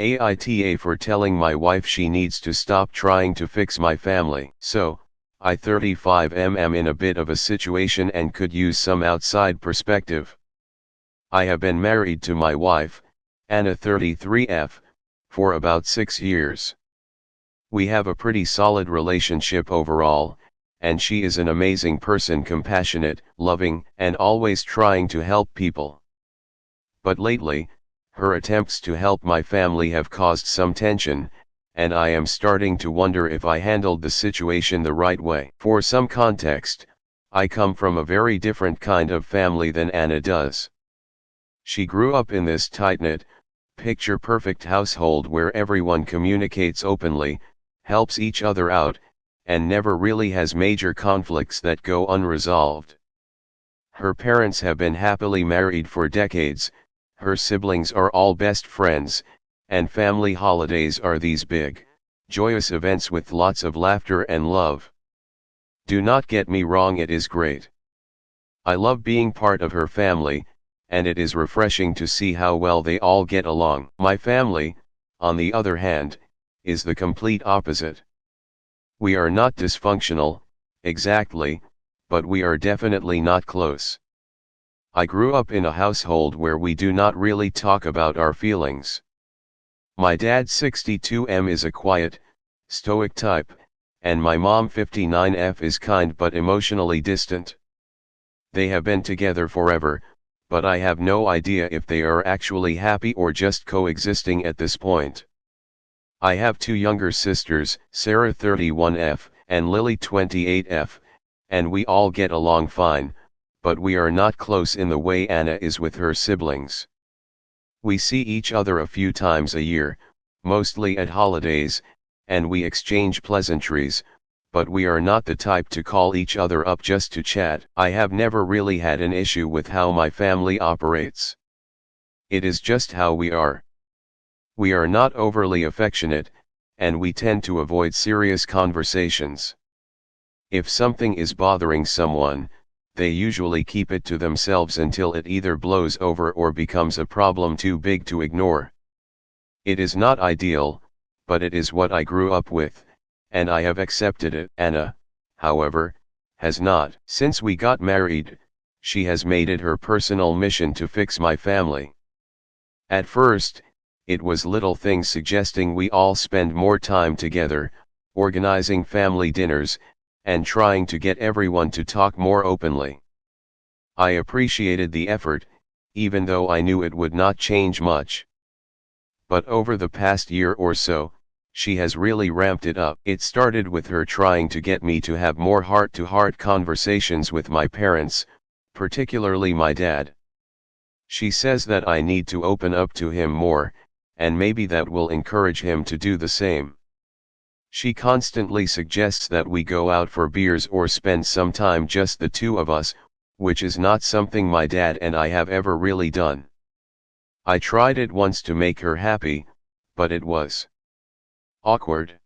AITA for telling my wife she needs to stop trying to fix my family. So, I 35 am in a bit of a situation and could use some outside perspective. I have been married to my wife, Anna 33F, for about 6 years. We have a pretty solid relationship overall, and she is an amazing person, compassionate, loving, and always trying to help people. But lately, her attempts to help my family have caused some tension, and I am starting to wonder if I handled the situation the right way. For some context, I come from a very different kind of family than Anna does. She grew up in this tight-knit, picture-perfect household where everyone communicates openly, helps each other out, and never really has major conflicts that go unresolved. Her parents have been happily married for decades, her siblings are all best friends, and family holidays are these big, joyous events with lots of laughter and love. Do not get me wrong, it is great. I love being part of her family, and it is refreshing to see how well they all get along. My family, on the other hand, is the complete opposite. We are not dysfunctional, exactly, but we are definitely not close. I grew up in a household where we do not really talk about our feelings. My dad 62M is a quiet, stoic type, and my mom 59F is kind but emotionally distant. They have been together forever, but I have no idea if they are actually happy or just coexisting at this point. I have two younger sisters, Sarah 31F, and Lily 28F, and we all get along fine, but we are not close in the way Anna is with her siblings. We see each other a few times a year, mostly at holidays, and we exchange pleasantries, but we are not the type to call each other up just to chat. I have never really had an issue with how my family operates. It is just how we are. We are not overly affectionate, and we tend to avoid serious conversations. If something is bothering someone, they usually keep it to themselves until it either blows over or becomes a problem too big to ignore. It is not ideal, but it is what I grew up with, and I have accepted it. Anna, however, has not. Since we got married, she has made it her personal mission to fix my family. At first, it was little things suggesting we all spend more time together, organizing family dinners, and trying to get everyone to talk more openly. I appreciated the effort, even though I knew it would not change much. But over the past year or so, she has really ramped it up. It started with her trying to get me to have more heart-to-heart conversations with my parents, particularly my dad. She says that I need to open up to him more, and maybe that will encourage him to do the same. She constantly suggests that we go out for beers or spend some time just the two of us, which is not something my dad and I have ever really done. I tried it once to make her happy, but it was awkward.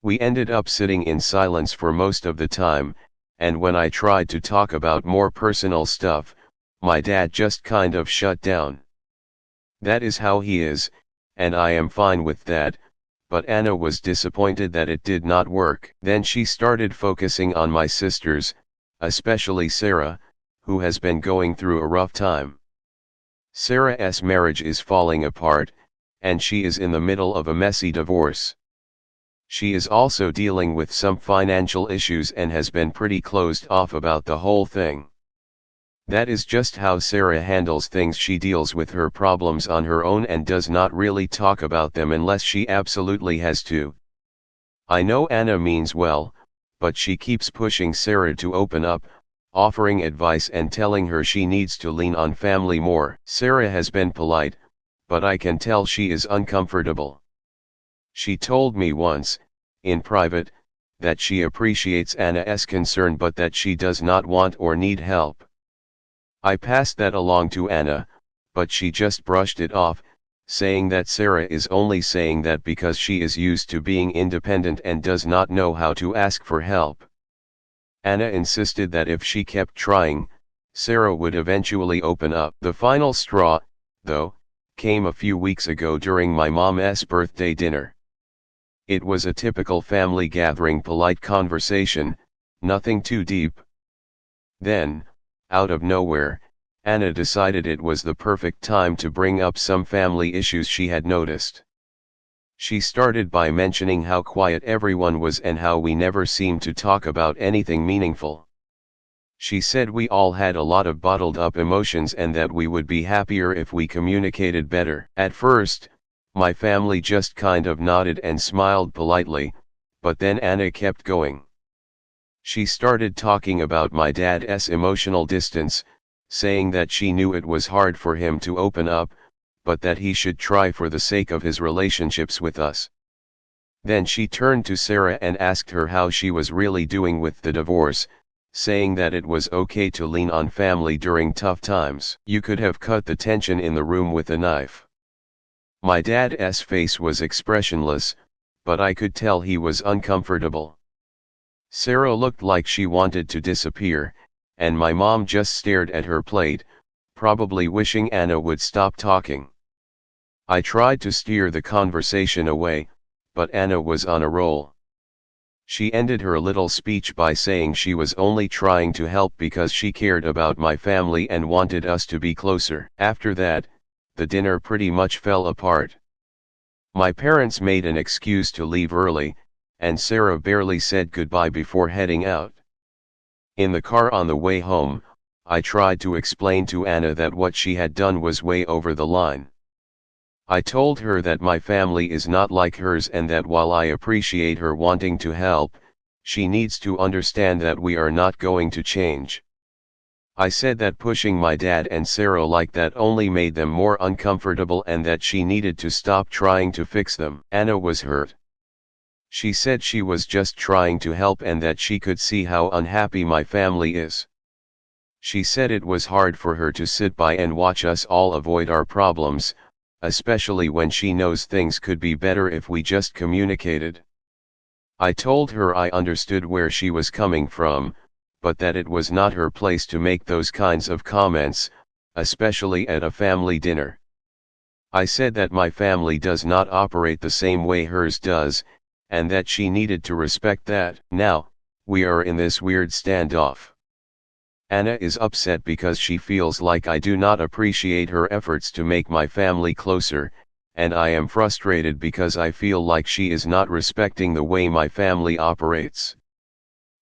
We ended up sitting in silence for most of the time, and when I tried to talk about more personal stuff, my dad just kind of shut down. That is how he is, and I am fine with that. But Anna was disappointed that it did not work. Then she started focusing on my sisters, especially Sarah, who has been going through a rough time. Sarah's marriage is falling apart, and she is in the middle of a messy divorce. She is also dealing with some financial issues and has been pretty closed off about the whole thing. That is just how Sarah handles things. She deals with her problems on her own and does not really talk about them unless she absolutely has to. I know Anna means well, but she keeps pushing Sarah to open up, offering advice and telling her she needs to lean on family more. Sarah has been polite, but I can tell she is uncomfortable. She told me once, in private, that she appreciates Anna's concern but that she does not want or need help. I passed that along to Anna, but she just brushed it off, saying that Sarah is only saying that because she is used to being independent and does not know how to ask for help. Anna insisted that if she kept trying, Sarah would eventually open up. The final straw, though, came a few weeks ago during my mom's birthday dinner. It was a typical family gathering, polite conversation, nothing too deep. Then, out of nowhere, Anna decided it was the perfect time to bring up some family issues she had noticed. She started by mentioning how quiet everyone was and how we never seemed to talk about anything meaningful. She said we all had a lot of bottled up emotions and that we would be happier if we communicated better. At first, my family just kind of nodded and smiled politely, but then Anna kept going. She started talking about my dad's emotional distance, saying that she knew it was hard for him to open up, but that he should try for the sake of his relationships with us. Then she turned to Sarah and asked her how she was really doing with the divorce, saying that it was okay to lean on family during tough times. You could have cut the tension in the room with a knife. My dad's face was expressionless, but I could tell he was uncomfortable. Sarah looked like she wanted to disappear, and my mom just stared at her plate, probably wishing Anna would stop talking. I tried to steer the conversation away, but Anna was on a roll. She ended her little speech by saying she was only trying to help because she cared about my family and wanted us to be closer. After that, the dinner pretty much fell apart. My parents made an excuse to leave early, and Sarah barely said goodbye before heading out. In the car on the way home, I tried to explain to Anna that what she had done was way over the line. I told her that my family is not like hers and that while I appreciate her wanting to help, she needs to understand that we are not going to change. I said that pushing my dad and Sarah like that only made them more uncomfortable and that she needed to stop trying to fix them. Anna was hurt. She said she was just trying to help and that she could see how unhappy my family is. She said it was hard for her to sit by and watch us all avoid our problems, especially when she knows things could be better if we just communicated. I told her I understood where she was coming from, but that it was not her place to make those kinds of comments, especially at a family dinner. I said that my family does not operate the same way hers does, and that she needed to respect that. Now, we are in this weird standoff. Anna is upset because she feels like I do not appreciate her efforts to make my family closer, and I am frustrated because I feel like she is not respecting the way my family operates.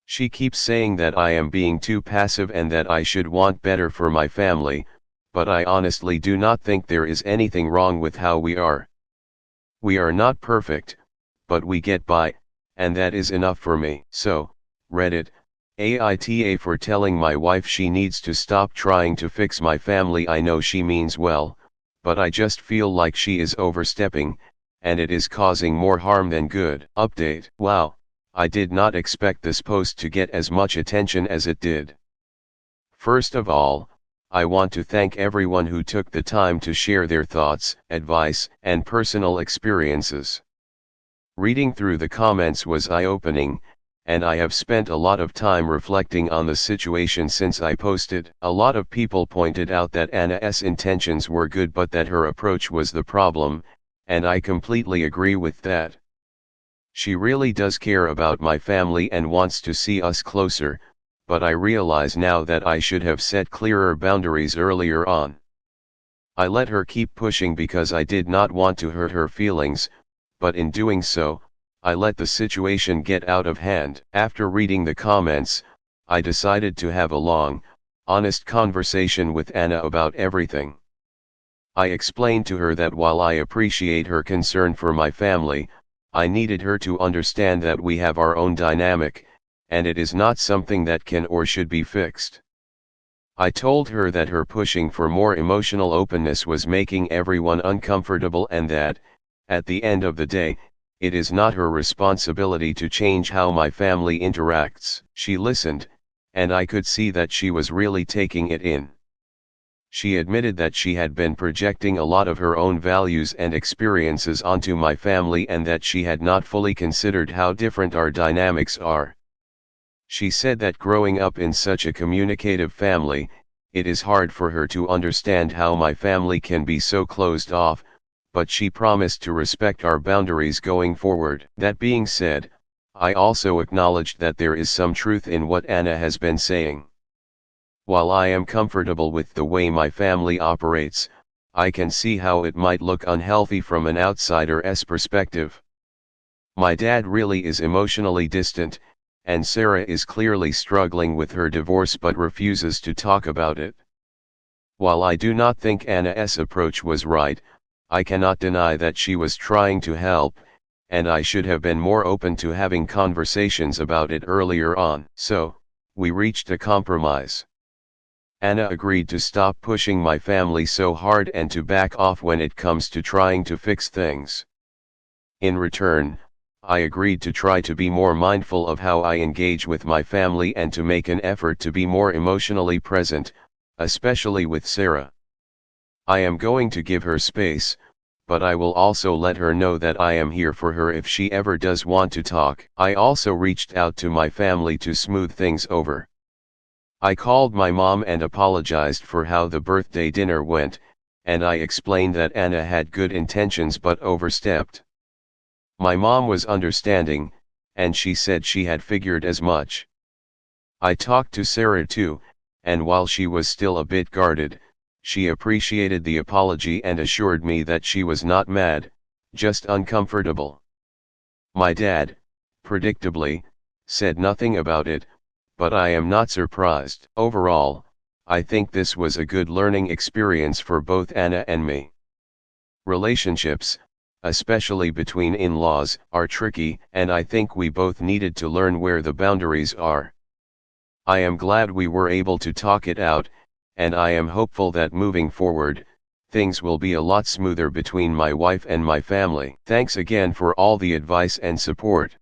She keeps saying that I am being too passive and that I should want better for my family, but I honestly do not think there is anything wrong with how we are. We are not perfect, but we get by, and that is enough for me. So, Reddit, AITA for telling my wife she needs to stop trying to fix my family. I know she means well, but I just feel like she is overstepping, and it is causing more harm than good. Update. Wow, I did not expect this post to get as much attention as it did. First of all, I want to thank everyone who took the time to share their thoughts, advice, and personal experiences. Reading through the comments was eye-opening, and I have spent a lot of time reflecting on the situation since I posted. A lot of people pointed out that Anna's intentions were good but that her approach was the problem, and I completely agree with that. She really does care about my family and wants to see us closer, but I realize now that I should have set clearer boundaries earlier on. I let her keep pushing because I did not want to hurt her feelings, but in doing so, I let the situation get out of hand. After reading the comments, I decided to have a long, honest conversation with Anna about everything. I explained to her that while I appreciate her concern for my family, I needed her to understand that we have our own dynamic, and it is not something that can or should be fixed. I told her that her pushing for more emotional openness was making everyone uncomfortable and that, at the end of the day, it is not her responsibility to change how my family interacts. She listened, and I could see that she was really taking it in. She admitted that she had been projecting a lot of her own values and experiences onto my family and that she had not fully considered how different our dynamics are. She said that growing up in such a communicative family, it is hard for her to understand how my family can be so closed off, but she promised to respect our boundaries going forward. That being said, I also acknowledged that there is some truth in what Anna has been saying. While I am comfortable with the way my family operates, I can see how it might look unhealthy from an outsider's perspective. My dad really is emotionally distant, and Sarah is clearly struggling with her divorce but refuses to talk about it. While I do not think Anna's approach was right, I cannot deny that she was trying to help, and I should have been more open to having conversations about it earlier on. So, we reached a compromise. Anna agreed to stop pushing my family so hard and to back off when it comes to trying to fix things. In return, I agreed to try to be more mindful of how I engage with my family and to make an effort to be more emotionally present, especially with Sarah. I am going to give her space, but I will also let her know that I am here for her if she ever does want to talk. I also reached out to my family to smooth things over. I called my mom and apologized for how the birthday dinner went, and I explained that Anna had good intentions but overstepped. My mom was understanding, and she said she had figured as much. I talked to Sarah too, and while she was still a bit guarded, she appreciated the apology and assured me that she was not mad, just uncomfortable. My dad, predictably, said nothing about it, but I am not surprised. Overall, I think this was a good learning experience for both Anna and me. Relationships, especially between in-laws, are tricky, and I think we both needed to learn where the boundaries are. I am glad we were able to talk it out, and I am hopeful that moving forward, things will be a lot smoother between my wife and my family. Thanks again for all the advice and support.